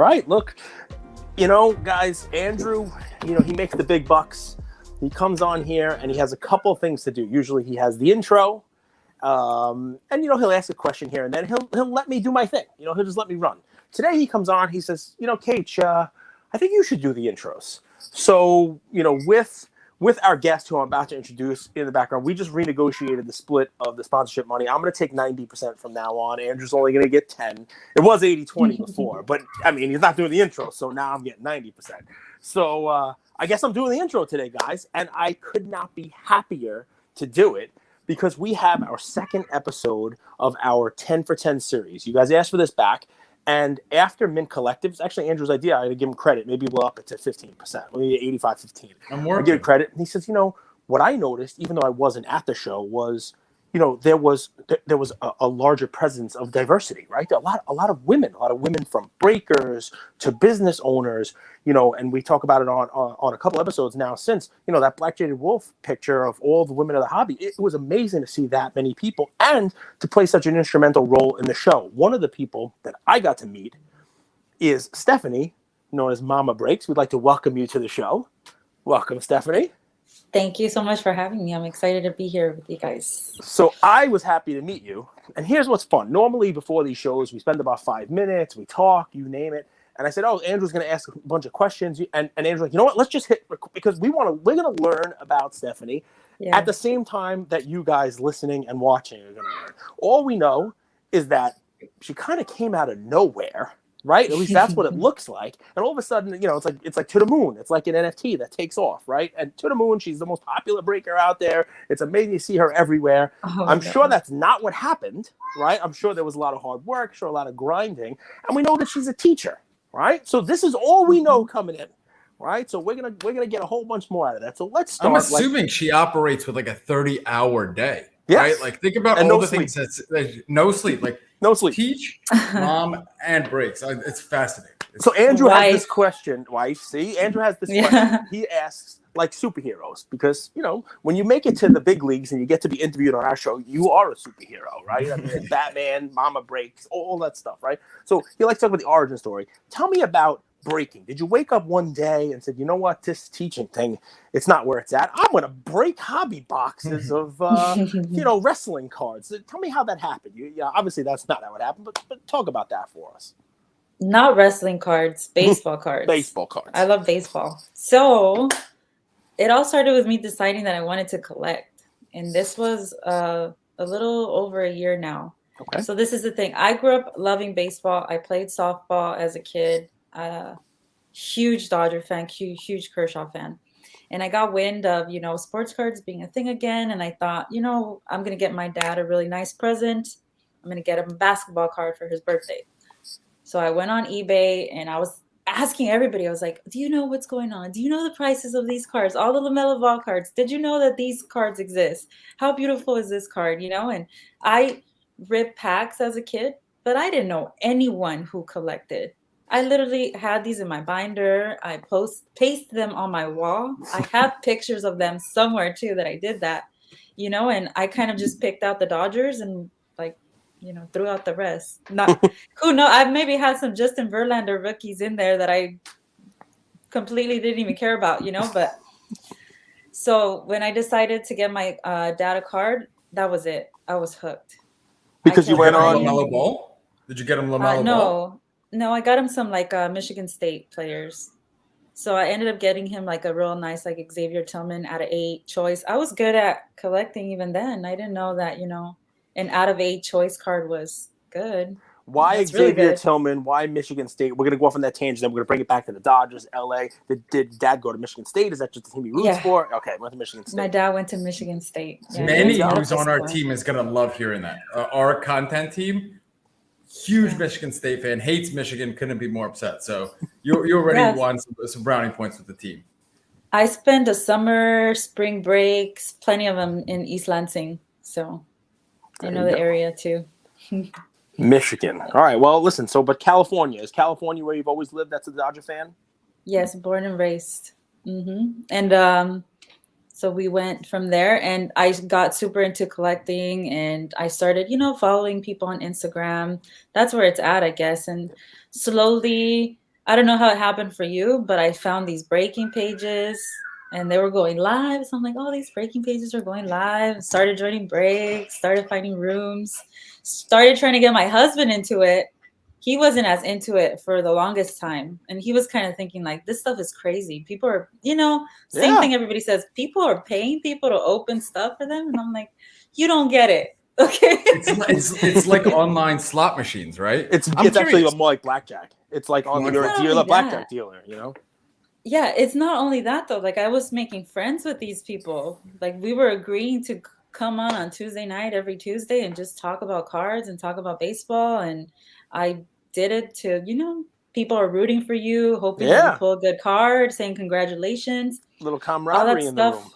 right, look, guys, Andrew, he makes the big bucks. He comes on here and he has a couple of things to do. Usually he has the intro, and he'll ask a question here and then he'll let me do my thing. He'll just let me run. Today he comes on, he says, Kate, I think you should do the intros. So, with our guest who I'm about to introduce in the background, we just renegotiated the split of the sponsorship money. I'm going to take 90% from now on. Andrew's only going to get 10. It was 80-20 before, but I mean, he's not doing the intro, so now I'm getting 90%. So I guess I'm doing the intro today, guys, and I could not be happier to do it because we have our second episode of our 10 for 10 series. You guys asked for this back. And after Mint Collective, it's actually Andrew's idea. I got to give him credit. Maybe we'll up it to 15%. Maybe 85-15. I'm working. I give him credit. And he says, what I noticed, even though I wasn't at the show, was, there was a larger presence of diversity, right? A lot of women from breakers to business owners, and we talk about it on a couple episodes now since, that Black Jaded Wolf picture of all the women of the hobby. It was amazing to see that many people and to play such an instrumental role in the show. One of the people that I got to meet is Stephanie, known as MamaBreaks. We'd like to welcome you to the show. Welcome, Stephanie. Thank you so much for having me. I'm excited to be here with you guys. So I was happy to meet you. And here's what's fun. Normally before these shows, we spend about 5 minutes. We talk, you name it. And I said, Andrew's going to ask a bunch of questions. And Andrew's like, you know what? Let's just hit, because we're going to learn about Stephanie at the same time that you guys listening and watching are going to learn. All we know is that she kind of came out of nowhere. Right? At least that's what it looks like. And all of a sudden, it's like to the moon. It's like an NFT that takes off, right? And to the moon, she's the most popular breaker out there. It's amazing to see her everywhere. I'm sure that's not what happened, right? I'm sure there was a lot of hard work, a lot of grinding. And we know that she's a teacher, right? So this is all we know coming in, right? So we're gonna get a whole bunch more out of that. So let's start. I'm assuming she operates with like a 30-hour day, yes. Right? Like think about all the things that's no sleep, like no sleep. Teach, mom, and breaks. It's fascinating. So Andrew has this question. Wife, see? Andrew has this question. He asks, like superheroes, because, when you make it to the big leagues and you get to be interviewed on our show, you are a superhero, right? I mean, Batman, MamaBreaks, all that stuff, right? So he likes to talk about the origin story. Tell me about breaking. Did you wake up one day and said, you know what, this teaching thing, it's not where it's at. I'm going to break hobby boxes of, wrestling cards. Tell me how that happened. Obviously that's not how it happened, but talk about that for us. Not wrestling cards, baseball cards. Baseball cards. I love baseball. So it all started with me deciding that I wanted to collect. And this was a little over a year now. Okay. So this is the thing. I grew up loving baseball. I played softball as a kid. Huge Dodger fan, huge Kershaw fan. And I got wind of, sports cards being a thing again. And I thought, I'm going to get my dad a really nice present. I'm going to get him a basketball card for his birthday. So I went on eBay and I was asking everybody. I was like, do you know what's going on? Do you know the prices of these cards? All the LaMelo Ball cards. Did you know that these cards exist? How beautiful is this card? And I ripped packs as a kid, but I didn't know anyone who collected. I literally had these in my binder. I paste them on my wall. I have pictures of them somewhere too that I did that, and I kind of just picked out the Dodgers and threw out the rest. Not who knows? I've maybe had some Justin Verlander rookies in there that I completely didn't even care about, but so when I decided to get my dad a card, that was it. I was hooked. Because you went on LaMelo Ball? Did you get him LaMelo Ball? No, I got him some Michigan State players. So I ended up getting him a real nice Xavier Tillman out of 8 choice. I was good at collecting even then. I didn't know that, an out of 8 choice card was good. Why Xavier Tillman? Why Michigan State? We're going to go off on that tangent. Then we're going to bring it back to the Dodgers, LA. Did Dad go to Michigan State? Is that just the team he roots for? Okay, went to Michigan State. My dad went to Michigan State. Yeah. Manny, who's on our team, is going to love hearing that. Our content team, huge Michigan State fan, hates Michigan, couldn't be more upset. So you already won some brownie points with the team. I spent a summer, spring breaks, plenty of them in East Lansing. So I know the area too. Michigan. All right. Well, listen. But California, is California where you've always lived? That's a Dodger fan? Yes, born and raised. Mm-hmm. And so we went from there, and I got super into collecting, and I started, following people on Instagram. That's where it's at, I guess. And slowly I don't know how it happened for you, but I found these breaking pages and they were going live. So I'm like, oh, these breaking pages are going live. Started joining breaks, started finding rooms, started trying to get my husband into it. He wasn't as into it for the longest time. And he was kind of thinking like, this stuff is crazy. People are, same thing everybody says, people are paying people to open stuff for them. And I'm like, you don't get it. Okay. It's like online slot machines, right? It's actually more like blackjack. It's like you're a blackjack dealer, Yeah, it's not only that though. Like I was making friends with these people. Like we were agreeing to come on Tuesday night every Tuesday and just talk about cards and talk about baseball. And I did it to, people are rooting for you, hoping that you pull a good card, saying congratulations. Little camaraderie in the room.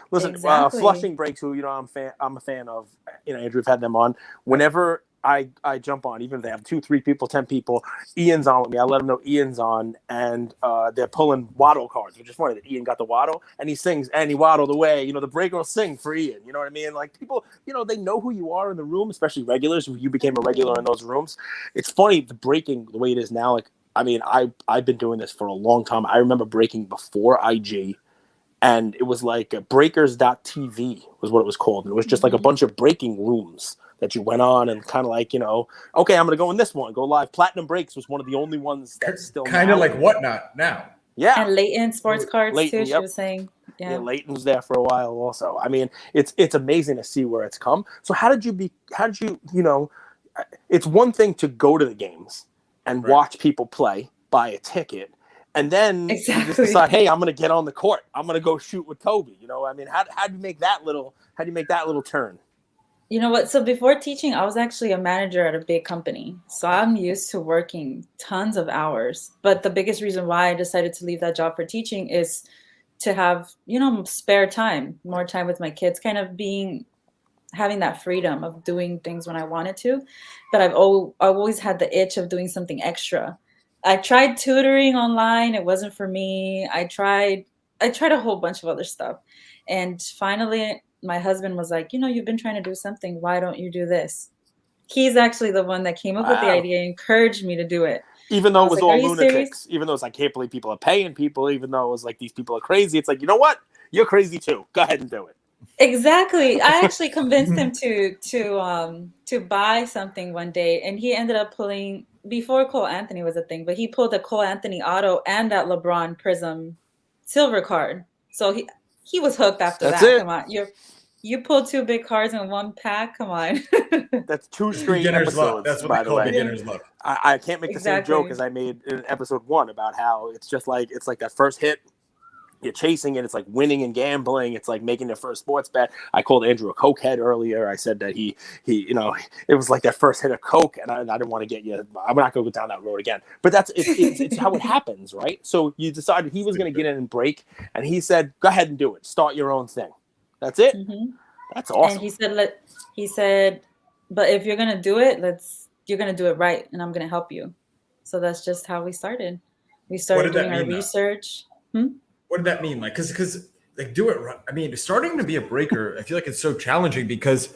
Listen, exactly. Flushing Breaks, who I'm a fan of. Andrew, we've had them on. Whenever I jump on, even if they have 2, 3 people, 10 people, Ian's on with me. I let him know Ian's on, and they're pulling Waddle cards, which is funny that Ian got the Waddle, and he sings and he waddled away. The breaker will sing for Ian. You know what I mean? Like people, they know who you are in the room, especially regulars. You became a regular in those rooms. It's funny the breaking the way it is now. Like I've been doing this for a long time. I remember breaking before IG. And it was like breakers.tv was what it was called. And it was just like a bunch of breaking rooms that you went on and kind of like, okay, I'm going to go in this one, go live. Platinum Breaks was one of the only ones that's still kind of like Whatnot now. Yeah. And Leighton Sports Cards Leighton, too, she was saying. Yeah, Leighton was there for a while also. I mean, it's amazing to see where it's come. So how did you, it's one thing to go to the games and watch people play, buy a ticket. And then you just decide, hey, I'm going to get on the court. I'm going to go shoot with Kobe. How do you make that little turn? You know what? So before teaching, I was actually a manager at a big company. So I'm used to working tons of hours. But the biggest reason why I decided to leave that job for teaching is to have, spare time, more time with my kids, kind of having that freedom of doing things when I wanted to. But I've always had the itch of doing something extra. I tried tutoring online. It wasn't for me. I tried a whole bunch of other stuff. And finally, my husband was like, you've been trying to do something. Why don't you do this? He's actually the one that came up with the idea, encouraged me to do it. Even though it was all lunatics, even though it's like, I can't believe people are paying people, even though it was like, these people are crazy. It's like, you know what? You're crazy too. Go ahead and do it. Exactly. I actually convinced him to buy something one day, and he ended up pulling, before Cole Anthony was a thing, but he pulled a Cole Anthony auto and that LeBron Prism silver card. So he was hooked after that. Come on, you pulled 2 big cards in one pack. Come on. That's 2 straight episodes. Luck. That's what they call beginner's luck. I can't make the same joke as I made in episode 1 about how it's just like that first hit. You're chasing it. It's like winning and gambling. It's like making your first sports bet. I called Andrew a cokehead earlier. I said that he it was like that first hit of coke, and I didn't want to get you. I'm not going to go down that road again. But it's how it happens, right? So you decided he was going to get in and break, and he said, "Go ahead and do it. Start your own thing." That's it. Mm-hmm. That's awesome. And he said, but if you're going to do it, you're going to do it right, and I'm going to help you. So that's just how we started. We started doing our research. What did that mean? Like, because do it right. I mean, starting to be a breaker, I feel like it's so challenging because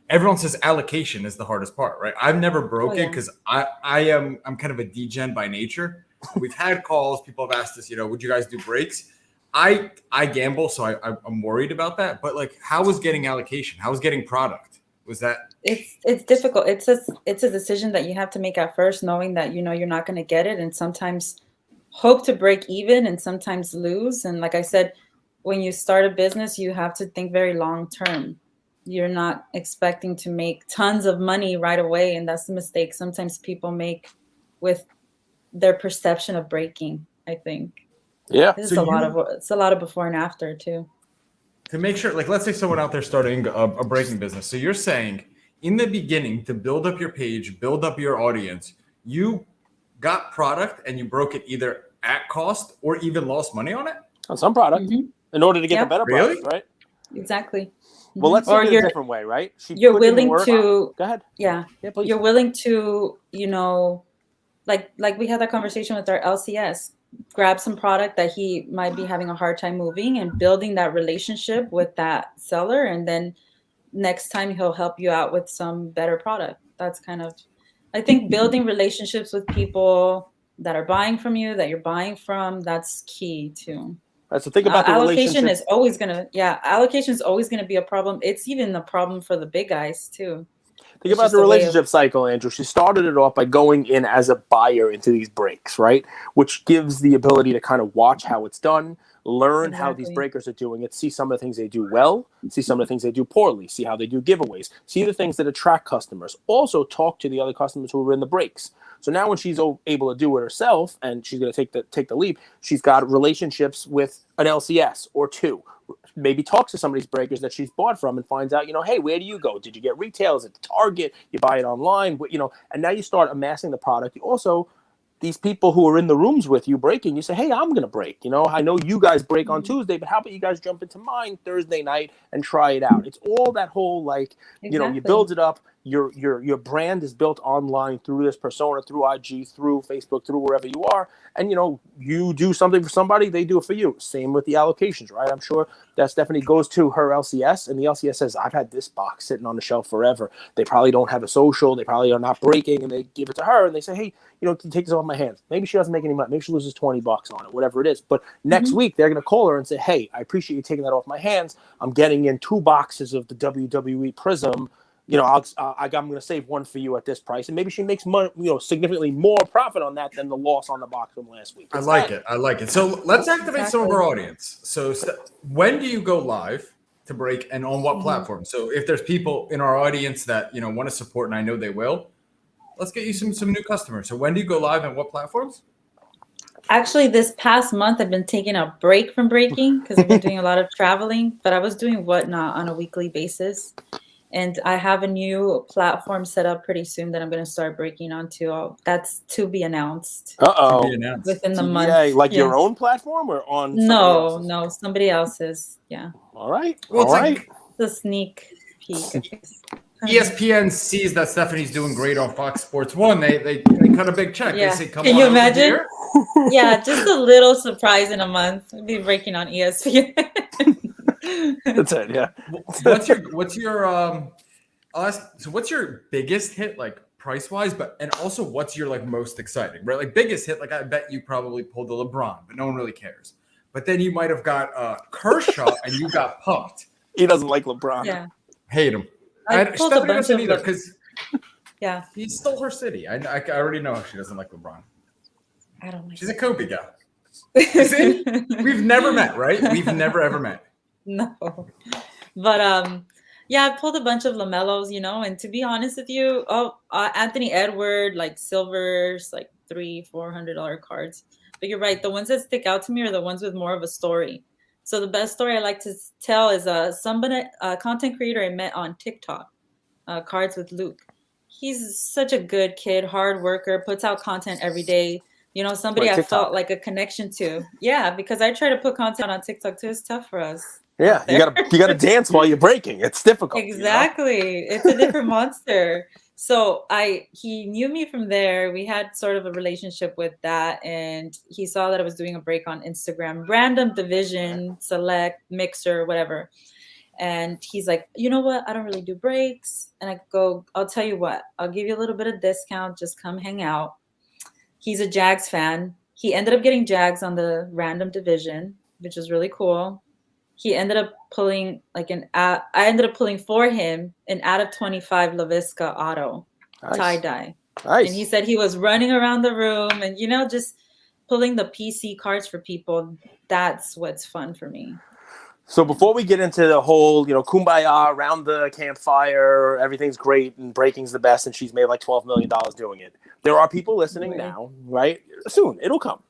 everyone says allocation is the hardest part, right? I've never broken because I'm kind of a degen by nature. We've had calls. People have asked us, would you guys do breaks? I gamble, so I'm worried about that. But like, how was getting allocation? How was getting product? Was that? It's difficult. It's a decision that you have to make at first, knowing that you're not going to get it, and sometimes hope to break even and sometimes lose. And like I said, when you start a business, you have to think very long term. You're not expecting to make tons of money right away, and that's the mistake sometimes people make with their perception of breaking, I think. Yeah. It's a lot of before and after too. To make sure, like, let's say someone out there starting a breaking business. So you're saying in the beginning, to build up your page, build up your audience, you got product and you broke it either at cost or even lost money on it? On some product in order to get the better product, right? Exactly. Well, let's do it a different way, right? You're willing to go ahead. Yeah, please. You're willing to, like we had that conversation with our LCS, grab some product that he might be having a hard time moving and building that relationship with that seller, and then next time he'll help you out with some better product. That's kind of, I think, building relationships with people that are buying from you, that you're buying from. That's key too. So think about the allocation relationship. is always gonna, allocation is always gonna be a problem. It's even a problem for the big guys too. Think It's about just the a way relationship cycle, Andrew. She started it off by going in as a buyer into these breaks, right? Which gives the ability to kind of watch how it's done, learn how these Exactly. breakers are doing it, see some of the things they do well, see some of the things they do poorly, see how they do giveaways, see the things that attract customers. Also talk to the other customers who are in the breaks. So now when she's able to do it herself and she's going to take the leap, she's got relationships with an LCS or two. Maybe talks to some of these breakers that she's bought from and finds out, hey, where do you go? Did you get retails at Target? You buy it online, and now you start amassing the product. You also, these people who are in the rooms with you breaking, you say, hey, I'm going to break. I know you guys break on Tuesday, but how about you guys jump into mine Thursday night and try it out? It's all that whole, you build it up. Your brand is built online through this persona, through IG, through Facebook, through wherever you are. And, you do something for somebody, they do it for you. Same with the allocations, right? I'm sure that Stephanie goes to her LCS and the LCS says, I've had this box sitting on the shelf forever. They probably don't have a social. They probably are not breaking. And they give it to her and they say, hey, can you take this off my hands? Maybe she doesn't make any money. Maybe she loses $20 on it, whatever it is. But next week, they're going to call her and say, hey, I appreciate you taking that off my hands. I'm getting in 2 boxes of the WWE Prism. I'm going to save one for you at this price. And maybe she makes money, significantly more profit on that than the loss on the box from last week. I like it. So let's activate some of our audience. So when do you go live to break and on what platform? So if there's people in our audience that, want to support, and I know they will, let's get you some new customers. So when do you go live and what platforms? Actually, this past month, I've been taking a break from breaking because I've been doing a lot of traveling, but I was doing Whatnot on a weekly basis. And I have a new platform set up pretty soon that I'm going to start breaking onto. That's to be announced. Within the month. Like your own platform or on somebody else's? No, somebody else's. Yeah. All right. Well, all right. Like the sneak peek, I guess. ESPN sees that Stephanie's doing great on Fox Sports 1. They cut a big check. Yeah. They say, come Can on you over imagine? here. Yeah, just a little surprise in a month. We'll be breaking on ESPN. That's it. Yeah. What's your biggest hit, like price wise, and also what's your most exciting, right? Like biggest hit, I bet you probably pulled the LeBron, but no one really cares. But then you might have got Kershaw and you got pumped. He doesn't like LeBron. Yeah. Hate him. Stephanie doesn't either because he stole her city. I already know she doesn't like LeBron. I don't like She's a Kobe gal. See? We've never met, right? We've never ever met. No. But I pulled a bunch of LaMelos, and to be honest with you, Anthony Edward, silvers, $300-$400 cards. But you're right, the ones that stick out to me are the ones with more of a story. So the best story I like to tell is a content creator I met on TikTok, Cards with Luke. He's such a good kid, hard worker, puts out content every day. Somebody I felt like a connection to. Yeah, because I try to put content on TikTok too. It's tough for us. Yeah, you gotta dance while you're breaking. It's difficult. Exactly. It's a different monster. So he knew me from there. We had sort of a relationship with that, and he saw that I was doing a break on Instagram, random division, select, mixer, whatever. And he's like, you know what? I don't really do breaks. And I go, I'll tell you what, I'll give you a little bit of discount. Just come hang out. He's a Jags fan. He ended up getting Jags on the random division, which is really cool. He ended up pulling I ended up pulling for him an out of 25 LaVisca auto tie-dye. Nice. And he said he was running around the room and, just pulling the PC cards for people. That's what's fun for me. So before we get into the whole, kumbaya around the campfire, everything's great and breaking's the best and she's made like $12 million doing it. There are people listening now, right? Soon. It'll come.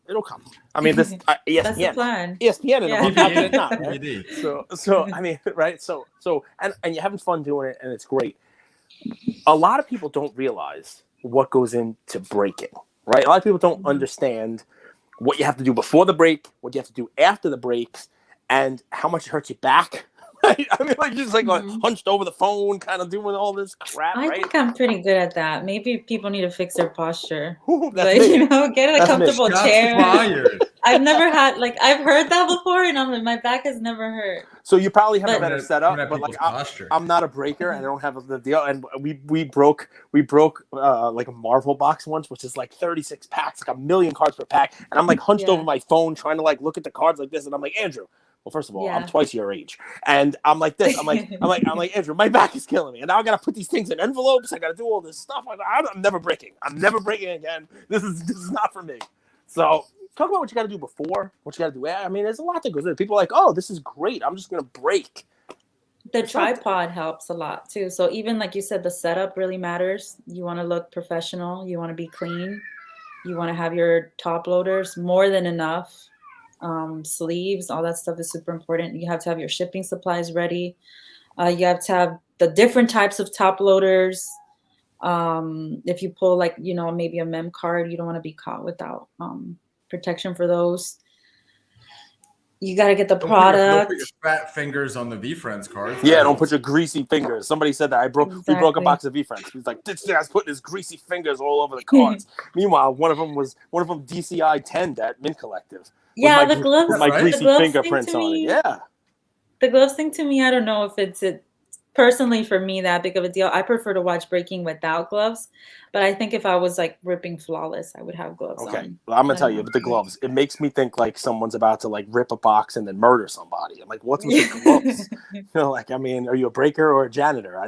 I mean, this ESPN. That's the plan. ESPN and not, right? So I mean, right? So and you're having fun doing it and it's great. A lot of people don't realize what goes into breaking, right? A lot of people don't understand what you have to do before the break, what you have to do after the breaks, and how much it hurts your back. Right? I mean, just hunched over the phone, kind of doing all this crap. I think I'm pretty good at that. Maybe people need to fix their posture. Get a comfortable chair. I've never had I've heard that before, and I'm like, my back has never hurt. So you probably have a But- better setup, but like I'm not a breaker and I don't have the deal. And we broke like a Marvel box once, which is like 36 packs, like 1,000,000 cards per pack. And I'm like hunched over my phone trying to like look at the cards like this, and I'm like, Andrew. Well, first of all, I'm twice your age, and I'm like this. I'm like Andrew. My back is killing me, and now I gotta put these things in envelopes. I gotta do all this stuff. I'm never breaking. I'm never breaking again. This is not for me. So talk about what you got to do before, what you got to do. I mean, there's a lot that goes in. People are like, oh, this is great. I'm just gonna break. The tripod helps a lot too. So even like you said, the setup really matters. You want to look professional. You want to be clean. You want to have your top loaders more than enough. Sleeves, all that stuff is super important. You have to have your shipping supplies ready. You have to have the different types of top loaders. If you pull like, maybe a mem card, you don't want to be caught without protection for those. You got to get the product. Don't put your fat fingers on the V-Friends cards. Yeah, don't put your greasy fingers. Somebody said that. We broke a box of V-Friends. He's like, this guy's putting his greasy fingers all over the cards. Meanwhile, one of them DCI 10 at Mint Collective. Yeah, the gloves. With my greasy fingerprints on it. Yeah. The gloves thing to me, I don't know if it's personally for me that big of a deal. I prefer to watch breaking without gloves, but I think if I was like ripping flawless, I would have gloves on. Okay, well, I'm gonna tell you, but the gloves, it makes me think like someone's about to like rip a box and then murder somebody. I'm like, what's with the gloves? Like, I mean, are you a breaker or a janitor?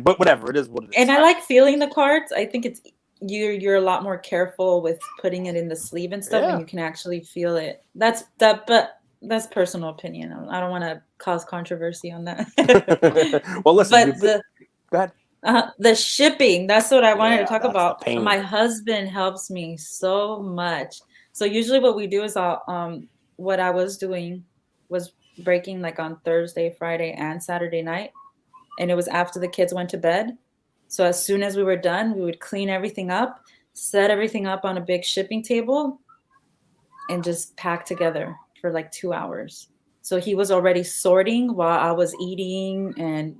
But whatever, it is what it is. And I like feeling the cards. I think it's you're a lot more careful with putting it in the sleeve and stuff, and you can actually feel it. But that's personal opinion. I don't want to cause controversy on that. Well, listen. But go ahead. The shipping, that's what I wanted to talk about. The My husband helps me so much. So usually what we do is what I was doing was breaking like on Thursday, Friday, and Saturday night. And it was after the kids went to bed. So as soon as we were done, we would clean everything up, set everything up on a big shipping table, and just pack together for like 2 hours. So he was already sorting while I was eating and,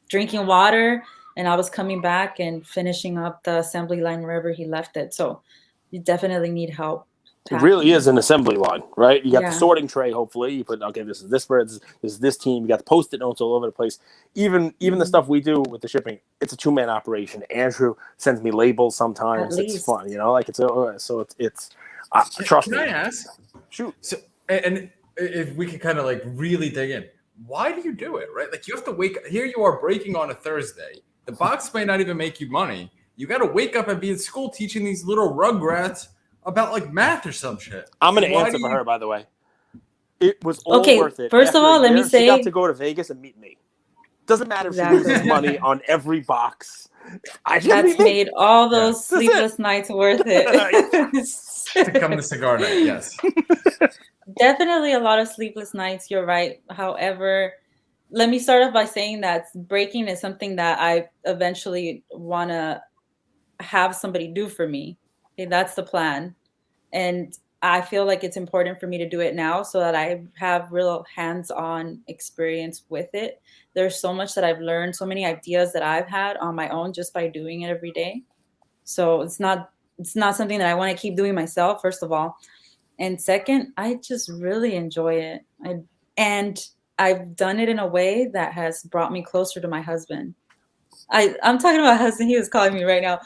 drinking water, and I was coming back and finishing up the assembly line wherever he left it. So you definitely need help. It really is an assembly line, right? You got the sorting tray, hopefully. You put, okay, this is this spread, this is this team. You got the Post-it notes all over the place. Even the stuff we do with the shipping, it's a 2-man operation. Andrew sends me labels sometimes. It's fun, like it's trust me. Can I ask? Shoot. So, and if we could kind of like really dig in, why do you do it, right? Like you have to wake. Here you are breaking on a Thursday. The box may not even make you money. You got to wake up and be in school teaching these little rugrats about like math or some shit. I'm going to answer for her, by the way. It was all worth it. First of all, let me say, she got to go to Vegas and meet me. Doesn't matter if she loses money on every box. That's made all those sleepless nights worth it. To come to cigar night, yes. Definitely a lot of sleepless nights. You're right. However, let me start off by saying that breaking is something that I eventually want to have somebody do for me. Okay, that's the plan. And I feel like it's important for me to do it now so that I have real hands-on experience with it. There's so much that I've learned, so many ideas that I've had on my own just by doing it every day. So it's not something that I want to keep doing myself, first of all. And second, I just really enjoy it. And I've done it in a way that has brought me closer to my husband. I'm talking about husband. He was calling me right now.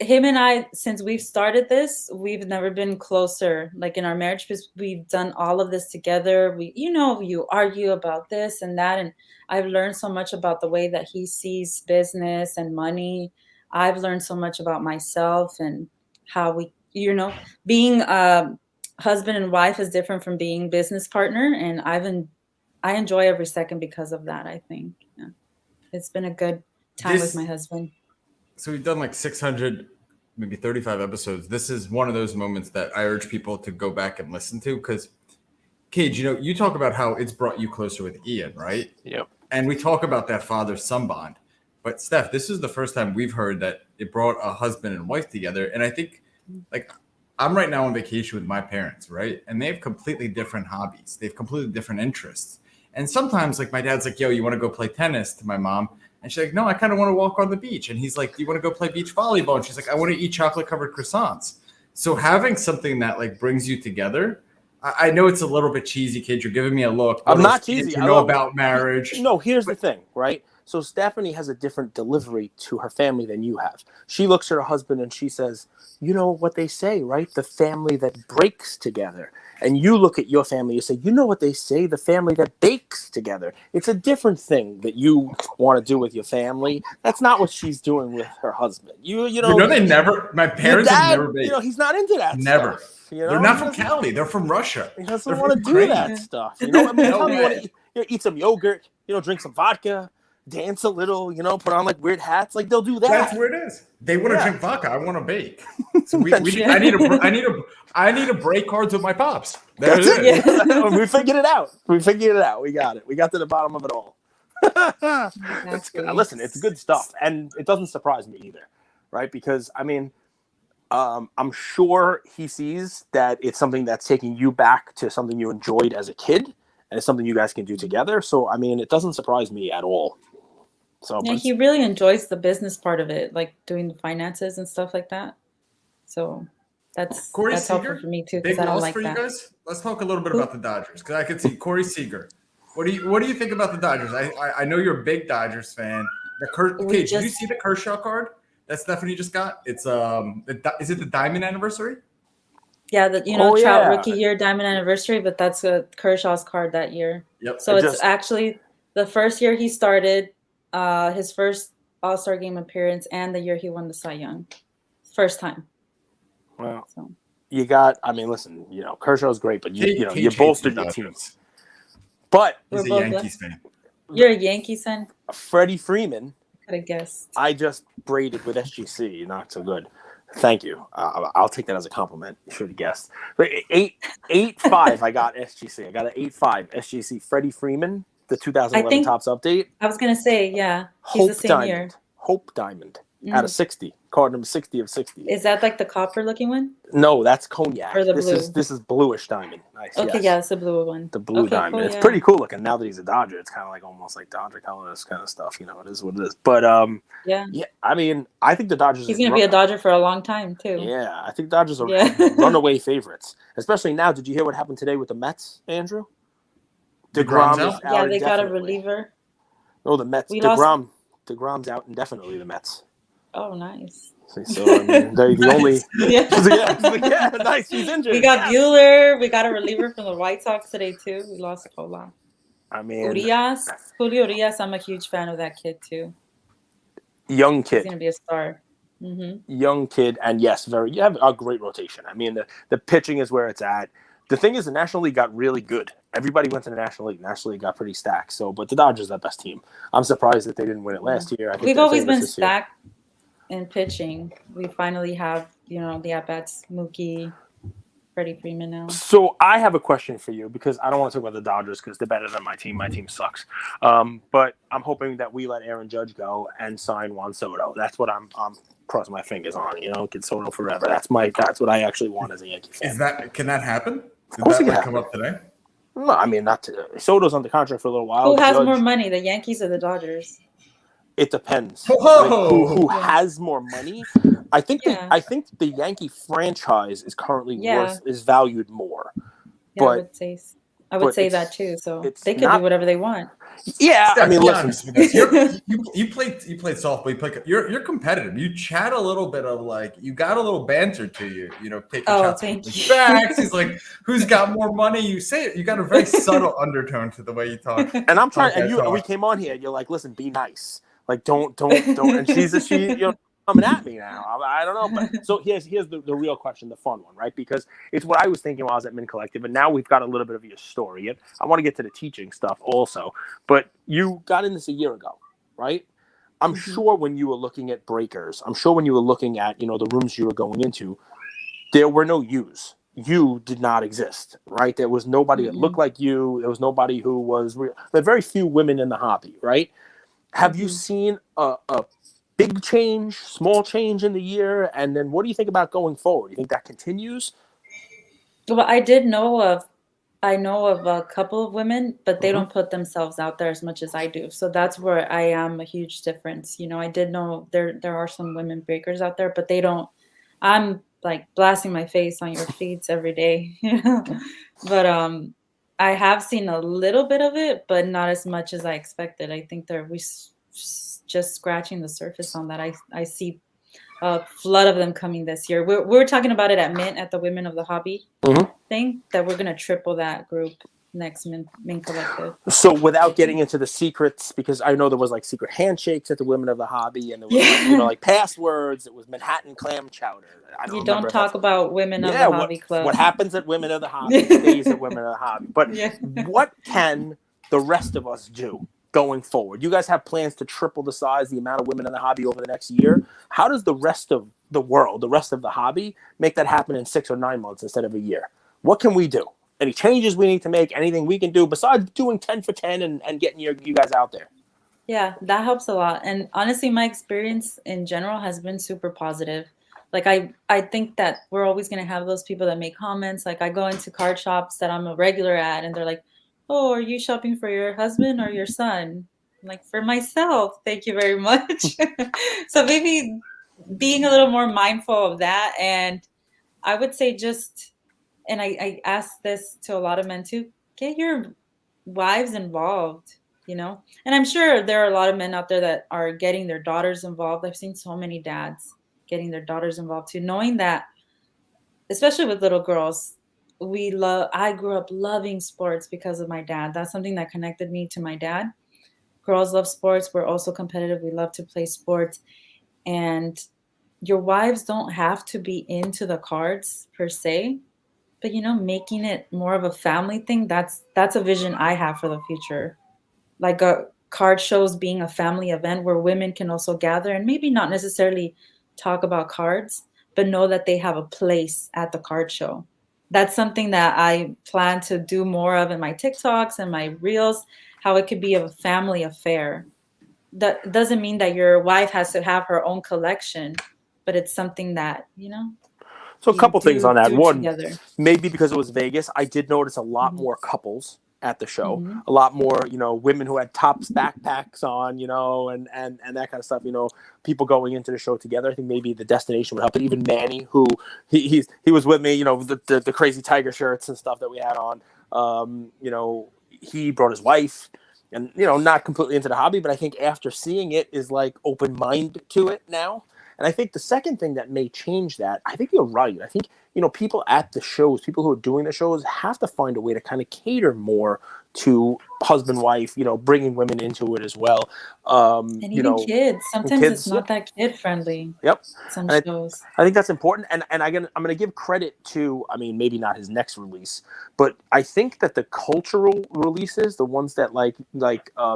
Him and I, since we've started this, we've never been closer. Like in our marriage, because we've done all of this together. You argue about this and that. And I've learned so much about the way that he sees business and money. I've learned so much about myself and how we, being husband and wife is different from being business partner. And I enjoy every second because of that, I think. Yeah. It's been a good time with my husband. So we've done like 600, maybe 35 episodes. This is one of those moments that I urge people to go back and listen to because, Cage, you talk about how it's brought you closer with Ian, right? Yep. And we talk about that father-son bond. But Steph, this is the first time we've heard that it brought a husband and wife together. And I think, like, I'm right now on vacation with my parents, right? And they have completely different hobbies. They have completely different interests. And sometimes, like, my dad's like, yo, you want to go play tennis to my mom? And she's like, no, I kind of want to walk on the beach. And he's like, do you want to go play beach volleyball? And she's like, I want to eat chocolate-covered croissants. So having something that like brings you together, I know it's a little bit cheesy, kid. You're giving me a look. I'm What not else do cheesy. you know about marriage? No, here's the thing, right? So Stephanie has a different delivery to her family than you have. She looks at her husband and she says, you know what they say, right? The family that breaks together. And you look at your family, you say, you know what they say, the family that bakes together. It's a different thing that you want to do with your family. That's not what she's doing with her husband. You know, they never. My parents have never baked. You know, he's not into that Never. stuff. You know? They're not from Cali. They're from Russia. He doesn't They're want to from do Ukraine. that stuff. You know, I mean, No tell me you want way. to eat some yogurt, you know, drink some vodka, dance a little, you know, put on like weird hats. Like they'll do that. That's where it is. They want to Yeah. drink vodka. I want to bake. So I need a break cards with my pops. That's That's it. it. Yeah. We figured it out. We got it. We got to the bottom of it all. It's good. Listen, it's good stuff, and it doesn't surprise me either, right? Because I mean, I'm sure he sees that it's something that's taking you back to something you enjoyed as a kid, and it's something you guys can do together. So I mean, it doesn't surprise me at all. So Yeah, he really enjoys the business part of it, like doing the finances and stuff like that. So that's Corey helpful Seager, for me too, big because I don't loss like for that. you guys. Let's talk a little bit about the Dodgers because I can see Corey Seager. What do you think about the Dodgers? I know you're a big Dodgers fan. Did you see the Kershaw card that Stephanie just got? It's is it the Diamond anniversary? Yeah, Trout yeah. rookie year Diamond anniversary, but that's Kershaw's card that year. Yep. So it's actually the first year he started, his first All-Star game appearance, and the year he won the Cy Young, first time. Well, so. You got. I mean, listen. You know, Kershaw's great, but you bolstered your team. But he's a Yankees fan. You're a Yankees fan. Freddie Freeman. Could have guessed. I just braided with SGC. Not so good. Thank you. I'll take that as a compliment. You should have guessed. But 8.5. I got SGC. I got an 8.5 SGC. Freddie Freeman, the 2011 Topps update. I was gonna say, yeah, he's the same year. Hope Diamond out of 60. Card number 60 of 60. Is that like the copper looking one? No, that's cognac. Or the this blue? This is bluish diamond. Nice. Okay, yes. yeah, it's the blue one. The blue diamond. Cool, it's yeah. pretty cool looking. Now that he's a Dodger, it's kind of like almost like Dodger colors kind of stuff. You know, it is what it is. But yeah. I mean, I think the Dodgers. He's gonna be a Dodger for a long time too. Yeah, I think Dodgers are runaway favorites, especially now. Did you hear what happened today with the Mets, Andrew? DeGrom is out. Yeah, they got a reliever. No, the Mets. DeGrom's out indefinitely. The Mets. Oh, nice. So I mean, they're the only. yeah, nice. He's injured. We got Bueller. We got a reliever from the White Sox today too. We lost Cola. I mean, Julio Urias. I'm a huge fan of that kid too. Young kid. He's gonna be a star. Mm-hmm. Young kid, and yes, you have a great rotation. I mean, the pitching is where it's at. The thing is, the National League got really good. Everybody went to the National League. National League got pretty stacked. So, but the Dodgers are the best team. I'm surprised that they didn't win it last year. I think we've always been stacked in pitching. We finally have, the at-bats, Mookie, Freddie Freeman now. So I have a question for you because I don't want to talk about the Dodgers because they're better than my team. My team sucks. But I'm hoping that we let Aaron Judge go and sign Juan Soto. That's what I'm crossing my fingers on. Get Soto forever. That's what I actually want as a Yankee fan. Can that happen? Of course it can come up today? No, I mean not today. Soto's under contract for a little while. Who has more money, the Yankees or the Dodgers? It depends. Whoa. Who has more money? I think the Yankee franchise is currently is valued more. Yeah, but I would say that too. So they could do whatever they want. Yeah, I mean, listen, you played softball. You're competitive. You chat a little bit of you got a little banter to you. Taking shots. Thank you. Facts. He's like, who's got more money? You say it. You got a very subtle undertone to the way you talk. And I'm trying. And we came on here. You're like, listen, be nice. Like, don't. And she's coming at me now. I don't know. But so here's the real question, the fun one, right? Because it's what I was thinking while I was at Min Collective, and now we've got a little bit of your story. And I want to get to the teaching stuff also. But you got in this a year ago, right? I'm sure when you were looking at breakers, I'm sure when you were looking at, the rooms you were going into, there were no yous. You did not exist, right? There was nobody that looked like you. There was nobody who was real. There are very few women in the hobby, right? Have you seen a big change, small change in the year? And then what do you think about going forward? You think that continues? Well, I know of a couple of women, but they don't put themselves out there as much as I do. So that's where I am a huge difference. I did know there are some women breakers out there, but they don't. I'm like blasting my face on your feeds every day. But I have seen a little bit of it, but not as much as I expected. I think that just scratching the surface on that. I see a flood of them coming this year. We were talking about it at Mint at the Women of the Hobby thing, that we're gonna triple that group next Mint Collective. So without getting into the secrets, because I know there was like secret handshakes at the Women of the Hobby, and there was like passwords. It was Manhattan clam chowder. You don't talk about Women of the Hobby Club. What happens at Women of the Hobby stays at Women of the Hobby. But what can the rest of us do going forward? You guys have plans to triple the size, the amount of Women in the Hobby over the next year. How does the rest of the world, the rest of the hobby, make that happen in 6 or 9 months instead of a year? What can we do? Any changes we need to make? Anything we can do besides doing 10 for 10 and getting you guys out there? Yeah, that helps a lot. And honestly, my experience in general has been super positive. Like I think that we're always going to have those people that make comments. Like I go into card shops that I'm a regular at, and they're like, "Oh, are you shopping for your husband or your son?" I'm like, "For myself, thank you very much." So maybe being a little more mindful of that. And I would say just, and I ask this to a lot of men too, get your wives involved, And I'm sure there are a lot of men out there that are getting their daughters involved. I've seen so many dads getting their daughters involved too, knowing that, especially with little girls, I grew up loving sports because of my dad. That's something that connected me to my dad. Girls love sports. We're also competitive. We love to play sports. And your wives don't have to be into the cards per se, but making it more of a family thing, that's a vision I have for the future. Like a card shows being a family event where women can also gather and maybe not necessarily talk about cards, but know that they have a place at the card show. That's something that I plan to do more of in my TikToks and my reels, how it could be a family affair. That doesn't mean that your wife has to have her own collection, but it's something that, So a couple things on that. One, together. Maybe because it was Vegas, I did notice a lot more couples at the show. A lot more, women who had tops, backpacks on, and that kind of stuff. People going into the show together. I think maybe the destination would help. But even Manny, who he was with me, the crazy tiger shirts and stuff that we had on. He brought his wife, and not completely into the hobby, but I think after seeing it is like open mind to it now. And I think the second thing that may change that, I think you're right. I think, people at the shows, people who are doing the shows have to find a way to kind of cater more to husband, wife, bringing women into it as well. And even kids. Sometimes kids, it's not that kid friendly. Yep. Some shows. I think that's important. And I'm going to give credit to, maybe not his next release, but I think that the cultural releases, the ones that like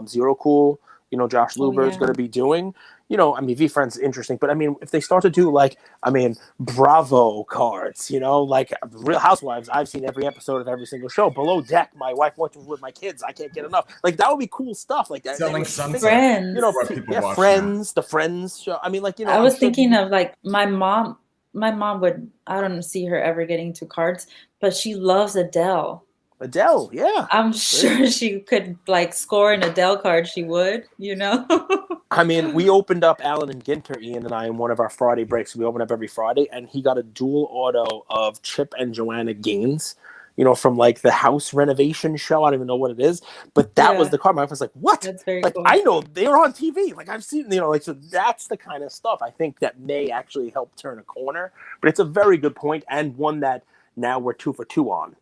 Zero Cool, Josh Luber is going to be doing, V-Friends is interesting, but if they start to do Bravo cards, like Real Housewives, I've seen every episode of every single show. Below Deck, my wife watches with my kids. I can't get enough. Like that would be cool stuff. Like that. Selling Sunset. Friends. Friends, the Friends show. I was thinking of my mom. My mom would, I don't see her ever getting to cards, but she loves Adele. Adele, yeah. I'm sure she could score an Adele card. She would, we opened up Alan and Ginter, Ian and I, in one of our Friday breaks. We open up every Friday, and he got a dual auto of Chip and Joanna Gaines, from the house renovation show. I don't even know what it is, but that was the card. My wife was like, "What?" That's very cool. I know they were on TV. I've seen, so that's the kind of stuff I think that may actually help turn a corner. But it's a very good point, and one that now we're 2 for 2 on.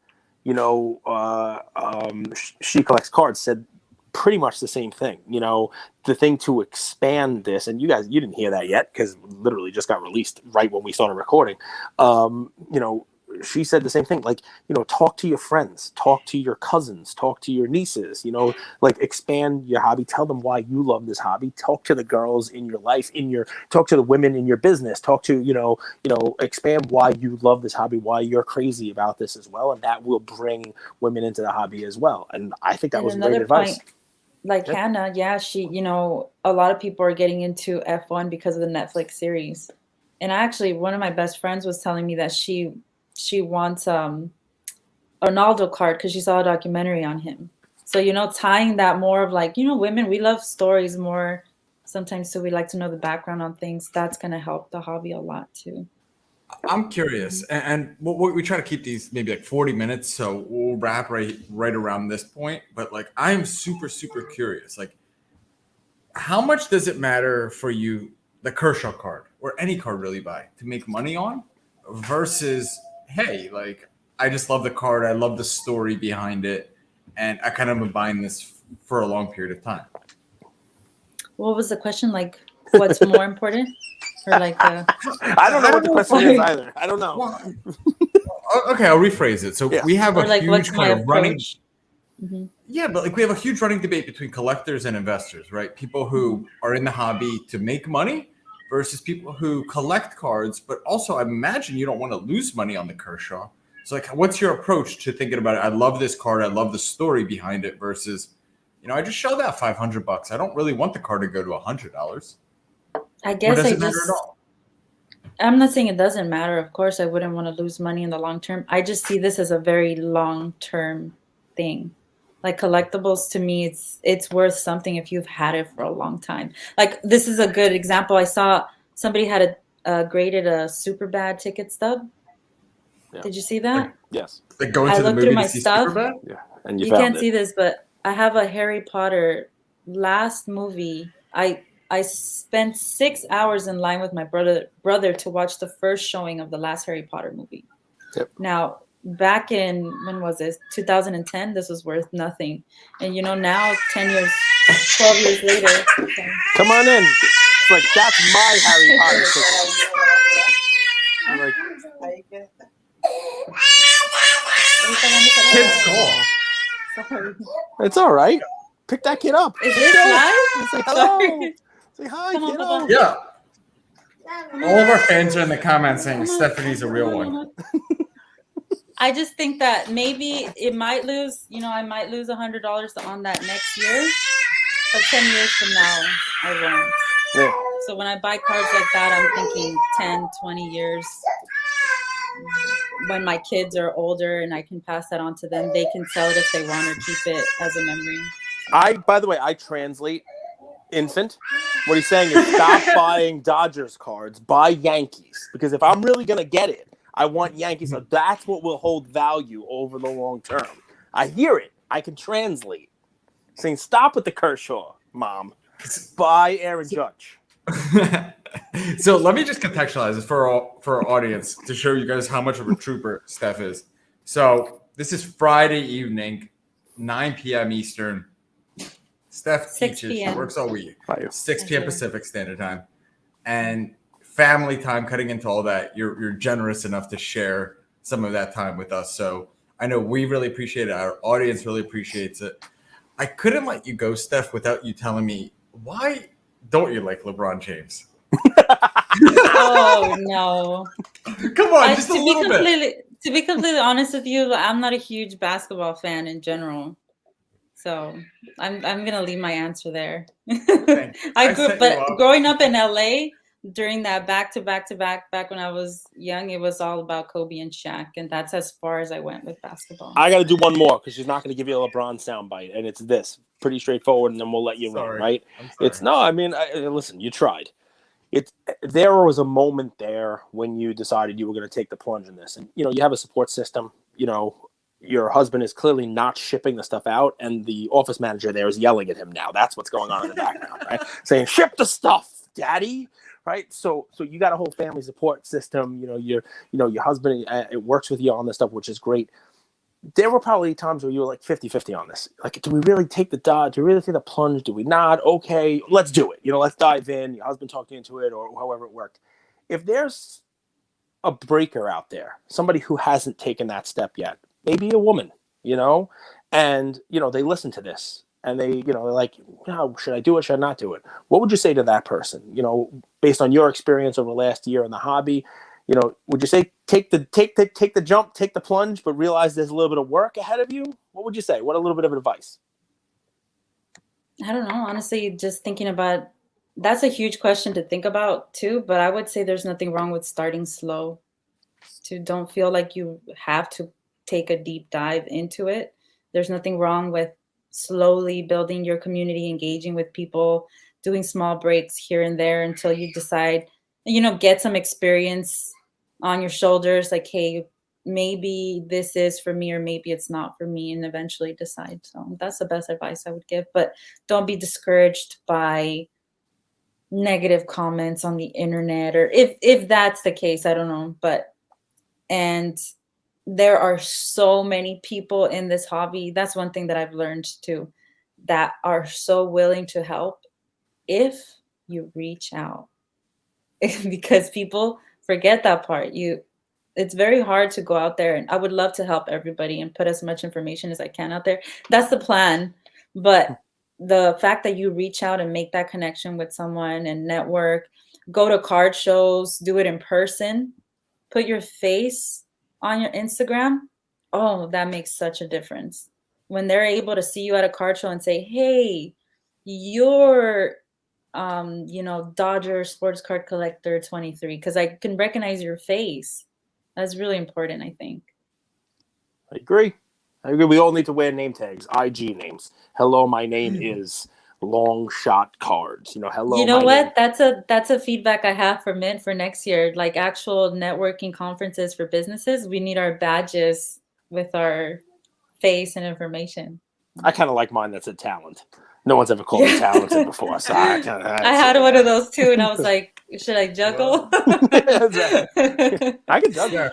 She Collects Cards said pretty much the same thing. The thing to expand this, and you didn't hear that yet because literally just got released right when we started recording. She said the same thing. Talk to your friends, talk to your cousins, talk to your nieces. Expand your hobby. Tell them why you love this hobby. Talk to the girls in your life. Talk to the women in your business. Talk to expand why you love this hobby. Why you're crazy about this as well, and that will bring women into the hobby as well. And I think that was great advice. Hannah, she, a lot of people are getting into F1 because of the Netflix series. And actually, one of my best friends was telling me that she wants a Ronaldo card because she saw a documentary on him. So, tying that more of women, we love stories more sometimes, so we like to know the background on things. That's going to help the hobby a lot too. I'm curious, and we try to keep these maybe like 40 minutes, so we'll wrap right around this point. But like, I am super curious. Like, how much does it matter for you, the Kershaw card or any card really buy to make money on, versus hey, like I just love the card, I love the story behind it, and I kind of been buying this for a long period of time. What was the question? Like, what's more important? Or like, I don't know what the question is either. I don't know. Well, okay, I'll rephrase it. So we have a like, huge what's my kind of running. approach? Mm-hmm. Yeah, but like we have a huge running debate between collectors and investors, right? People who are in the hobby to make money versus people who collect cards, but also I imagine you don't want to lose money on the Kershaw. So like, what's your approach to thinking about it? I love this card. I love the story behind it versus, I just shelled out $500. I don't really want the card to go to $100. I guess does it matter at all? I'm not saying it doesn't matter. Of course, I wouldn't want to lose money in the long term. I just see this as a very long-term thing. Like collectibles, to me, it's worth something if you've had it for a long time. Like this is a good example. I saw somebody had graded a super bad ticket stub. Yeah. Did you see that? Yes. Like going to the movie to see Superbad? Yeah, and you can't see this, but I have a Harry Potter last movie. I spent 6 hours in line with my brother to watch the first showing of the last Harry Potter movie. Yep. Now, back in, when was this? 2010, this was worth nothing. And now 10 years, 12 years later. Come on in. It's like, that's my Harry Potter ticket. Kids call. Sorry. It's all right. Pick that kid up. Is this live? Say hello. Say hi, kiddo. Yeah. All of our fans are in the comments saying Stephanie's a real one. I just think that maybe it might lose, I might lose $100 on that next year, but 10 years from now, I won't. Yeah. So when I buy cards like that, I'm thinking 10, 20 years. When my kids are older and I can pass that on to them, they can sell it if they want or keep it as a memory. By the way, I translate infant. What he's saying is stop buying Dodgers cards, buy Yankees. Because if I'm really going to get it, I want Yankees. So that's what will hold value over the long term. I hear it. I can translate. Saying stop with the Kershaw, Mom. Buy Aaron Judge. So let me just contextualize this for our audience to show you guys how much of a trooper Steph is. So this is Friday evening, 9 p.m. Eastern. Steph teaches. She works all week. 6 p.m. Pacific Standard Time. And family time, cutting into all that, you're generous enough to share some of that time with us. So I know we really appreciate it. Our audience really appreciates it. I couldn't let you go, Steph, without you telling me, why don't you like LeBron James? Oh, no. Come on, just a little bit. To be completely honest with you, I'm not a huge basketball fan in general. So I'm gonna leave my answer there. Growing up in LA during that back when I was young, it was all about Kobe and Shaq, and that's as far as I went with basketball. I got to do one more because she's not going to give you a LeBron soundbite, and it's this pretty straightforward, and then we'll let you in, right? It's no, I mean, listen, you tried. There was a moment there when you decided you were going to take the plunge in this, and you have a support system. Your husband is clearly not shipping the stuff out, and the office manager there is yelling at him now. That's what's going on in the background, right? Saying, "Ship the stuff, Daddy." Right? So you got a whole family support system. Your husband it works with you on this stuff, which is great. There were probably times where you were like 50-50 on this. Like, do we really take the dodge? Do we really take the plunge? Do we not? Okay, let's do it. Let's dive in. Your husband talked you into it, or however it worked. If there's a breaker out there, somebody who hasn't taken that step yet, maybe a woman, and they listen to this and they're like, should I do it? Should I not do it? What would you say to that person? Based on your experience over the last year in the hobby, would you say take the jump, take the plunge, but realize there's a little bit of work ahead of you? What would you say? What a little bit of advice? I don't know. Honestly, just thinking about that's a huge question to think about too. But I would say there's nothing wrong with starting slow. Don't feel like you have to take a deep dive into it. There's nothing wrong with slowly building your community, engaging with people, doing small breaks here and there until you decide, get some experience, on your shoulders, like, hey, maybe this is for me or maybe it's not for me, and eventually decide. So that's the best advice I would give. But don't be discouraged by negative comments on the internet, or if that's the case, I don't know. But and there are so many people in this hobby. That's one thing that I've learned too, that are so willing to help if you reach out. Because people forget that part. It's very hard to go out there, and I would love to help everybody and put as much information as I can out there. That's the plan. But the fact that you reach out and make that connection with someone and network, go to card shows, do it in person, put your face on your Instagram, oh, that makes such a difference. When they're able to see you at a card show and say, hey, you're Dodger sports card collector 23, because I can recognize your face. That's really important, I think. I agree. We all need to wear name tags, IG names. Hello, my name is long shot cards. Hello. You know what? That's a feedback I have for Mint for next year. Like actual networking conferences for businesses, we need our badges with our face and information. I kind of like mine that's a talent. No one's ever called me talented before, so I had one of those too, and I was like, should I juggle? I can juggle. Yeah.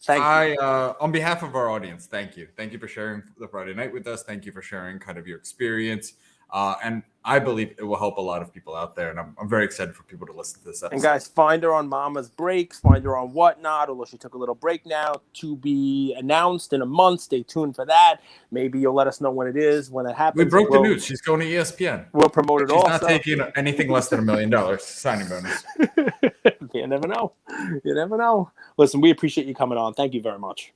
Thank you. On behalf of our audience, thank you. Thank you for sharing the Friday night with us. Thank you for sharing kind of your experience. And I believe it will help a lot of people out there. And I'm very excited for people to listen to this episode. And guys, find her on Mama's Breaks. Find her on Whatnot, although she took a little break now, to be announced in a month. Stay tuned for that. Maybe you'll let us know when it is, when it happens. We broke the news. She's going to ESPN. We'll promote it all. She's not taking anything less than $1 million signing bonus. You never know. You never know. Listen, we appreciate you coming on. Thank you very much.